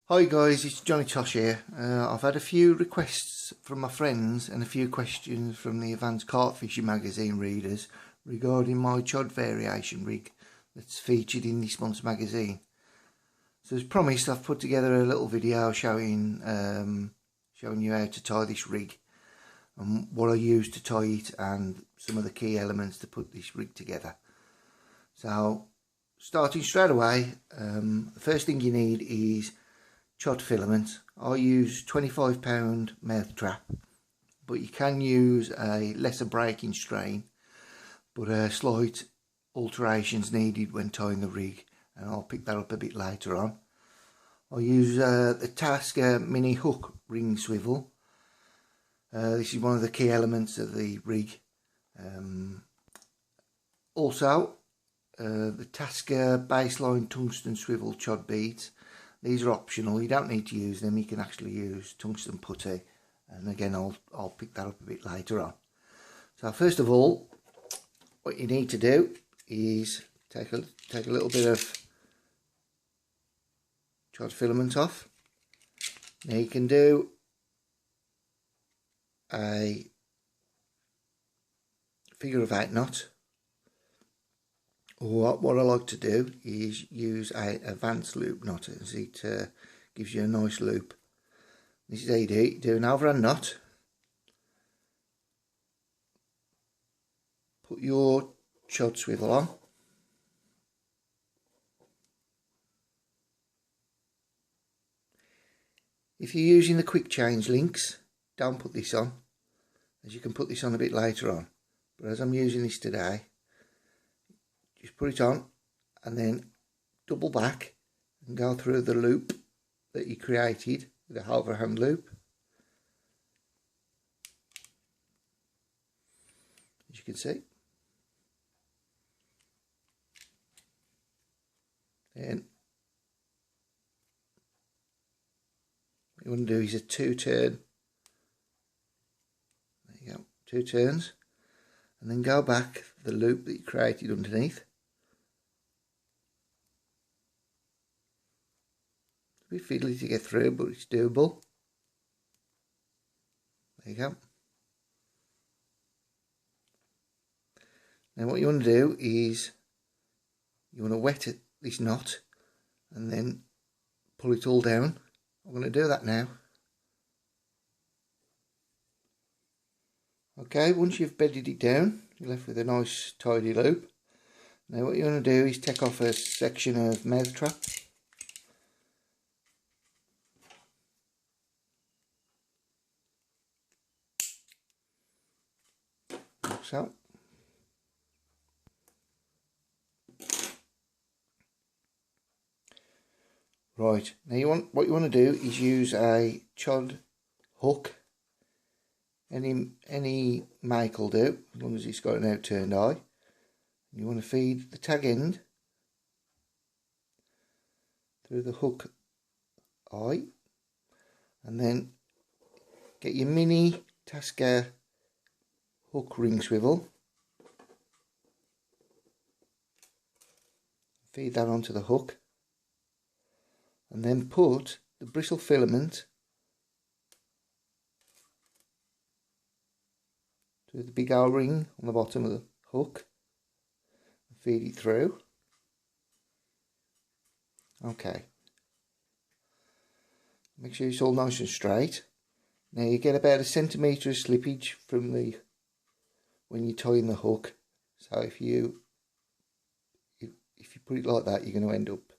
Hi guys, it's Johnny Tosh here. I've had a few requests from my friends and a few questions from the Advanced Carp Fishing magazine readers regarding my Chod variation rig that's featured in this month's magazine. So as promised, I've put together a little video showing you how to tie this rig and what I use to tie it and some of the key elements to put this rig together. So starting straight away, the first thing you need is Chod filament. I use 25 pound Mouthtrap, but you can use a lesser breaking strain, but slight alterations needed when tying the rig, and I'll pick that up a bit later on. I use the Taska Mini hook ring swivel. This is one of the key elements of the rig. Also the Taska baseline tungsten swivel Chod beads. These are optional, you don't need to use them, you can actually use tungsten putty, and again I'll pick that up a bit later on. So first of all, what you need to do is take a little bit of Chod filament off. Now you can do a figure of 8 knot, or what I like to do is use a advanced loop knot, as it gives you a nice loop. This is how you do it. You do an overhand knot, put your Chod swivel on, if you're using the quick change links, don't put this on, as you can put this on a bit later on, but as I'm using this today, just put it on and then double back and go through the loop that you created with a overhand loop. As you can see. Then what you want to do is a 2-turn. There you go, 2 turns, and then go back the loop that you created underneath. A bit fiddly to get through, but it's doable. There you go. Now what you want to do is you want to wet this knot and then pull it all down. I'm going to do that now. Okay, once you've bedded it down, you're left with a nice tidy loop. Now what you want to do is take off a section of Mouthtrap. So right, now what you want to do is use a Chod hook. Any make will do, as long as it's got an outturned eye. You want to feed the tag end through the hook eye, and then get your mini Taska hook ring swivel, feed that onto the hook, and then put the bristle filament to the big O-ring on the bottom of the hook and feed it through. Okay, make sure it's all nice and straight. Now you get about 1 centimetre of slippage from when you're tying the hook, so if you put it like that, you're going to end up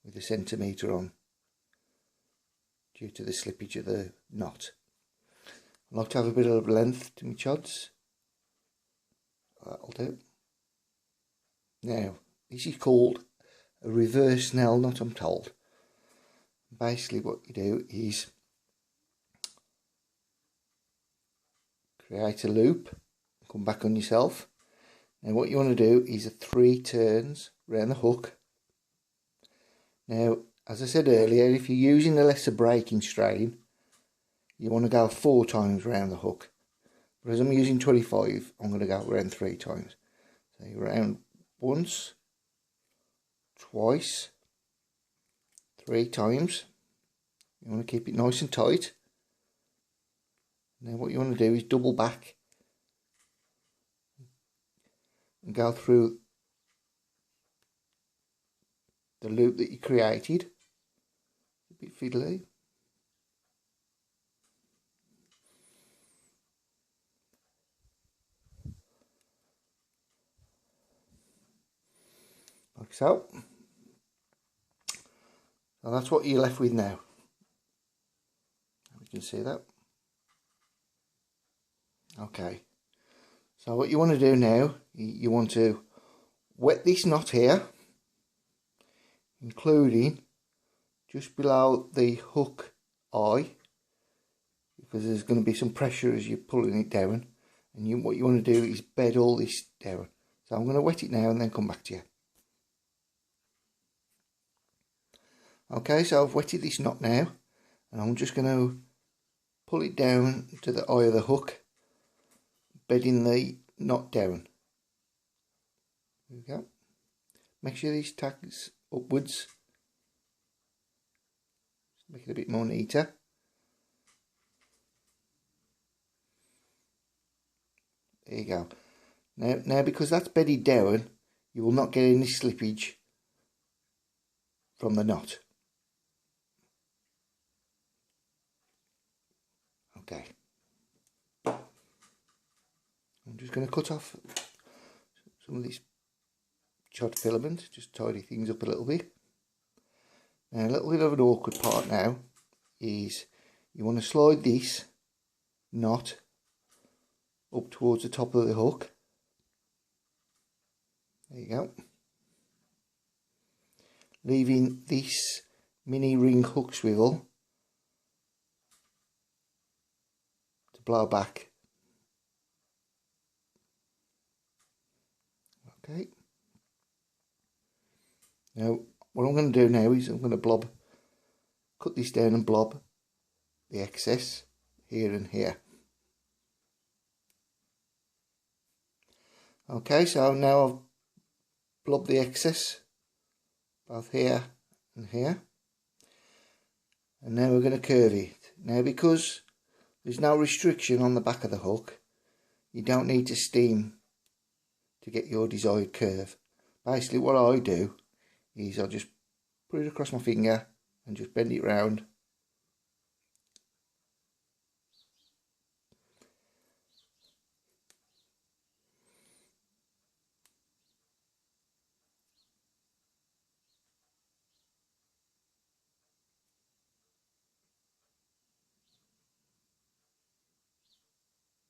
with 1 centimetre on due to the slippage of the knot. I like to have a bit of length to my chods. That'll do. Now this is called a reverse snell knot, I'm told. Basically what you do is create a loop, come back on yourself. Now what you want to do is 3 turns around the hook. Now as I said earlier, if you're using the lesser breaking strain, you want to go 4 times around the hook, but as I'm using 25, I'm going to go around 3 times. So you're around once, twice, 3 times. You want to keep it nice and tight. Now what you want to do is double back and go through the loop that you created. A bit fiddly. Like so. So that's what you're left with now. You can see that. Okay. So what you want to do now, you want to wet this knot here, including just below the hook eye, because there's going to be some pressure as you're pulling it down, and what you want to do is bed all this down. So I'm going to wet it now and then come back to you. Okay, so I've wetted this knot now, and I'm just going to pull it down to the eye of the hook, bedding the knot down. There we go. Make sure these tacks upwards. Make it a bit more neater. There you go. Now because that's bedded down, you will not get any slippage from the knot. Okay. I'm just going to cut off some of this chod filament, just tidy things up a little bit. Now a little bit of an awkward part now is you want to slide this knot up towards the top of the hook. There you go. Leaving this mini ring hook swivel to blow back. Okay. Now what I'm going to do now is I'm going to cut this down and blob the excess here and here. Okay, so now I've blobbed the excess both here and here, and now we're going to curve it. Now because there's no restriction on the back of the hook, you don't need to steam to get your desired curve. Basically what I do is I just put it across my finger and just bend it round.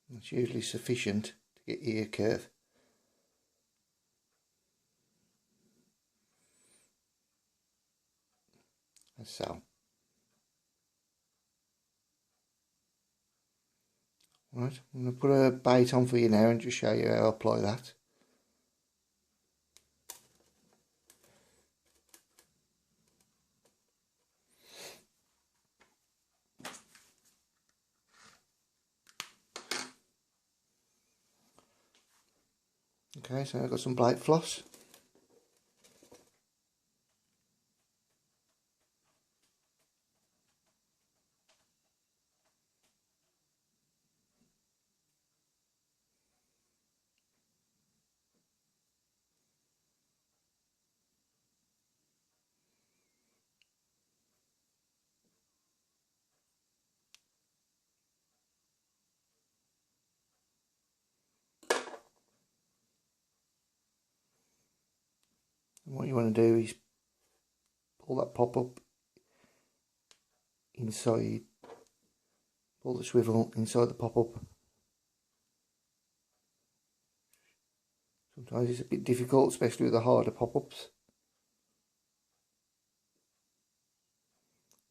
That's usually sufficient to get your curve. As so. Right, I'm going to put a bait on for you now and just show you how I apply that. Okay, so I've got some blade floss. And what you want to do is pull that pop up inside, pull the swivel inside the pop up. Sometimes it's a bit difficult, especially with the harder pop ups.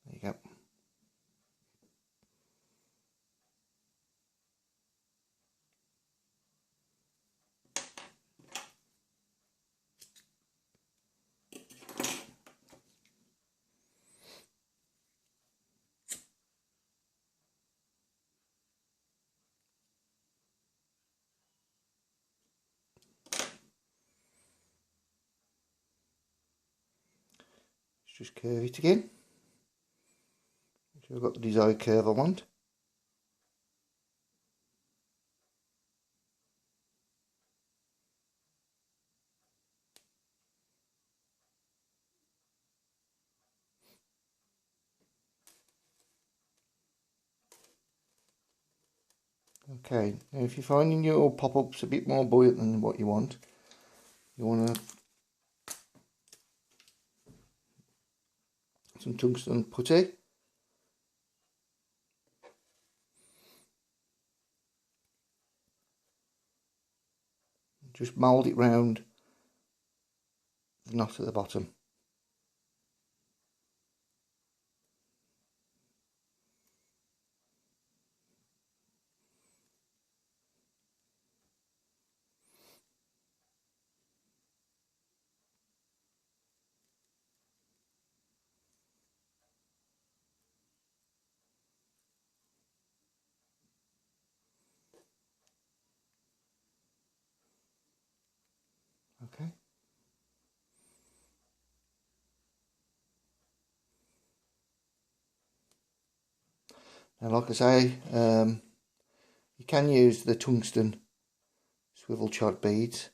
There you go. Just curve it again. So I've got the desired curve I want. Okay, now if you're finding your pop-ups a bit more buoyant than what you want to some tungsten putty. Just mould it round the knot at the bottom. Okay. Now, like I say, you can use the tungsten swivel chod beads,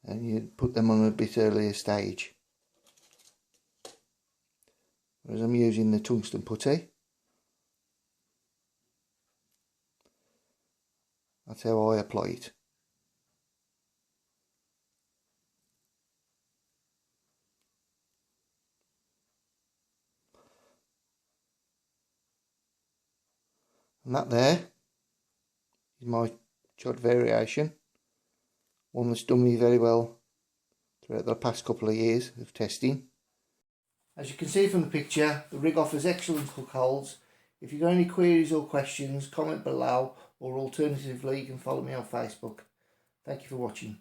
and you put them on a bit earlier stage. Whereas I'm using the tungsten putty. That's how I apply it. And that there is my chod variation. One that's done me very well throughout the past couple of years of testing. As you can see from the picture, the rig offers excellent hook holds. If you've got any queries or questions, comment below, or alternatively you can follow me on Facebook. Thank you for watching.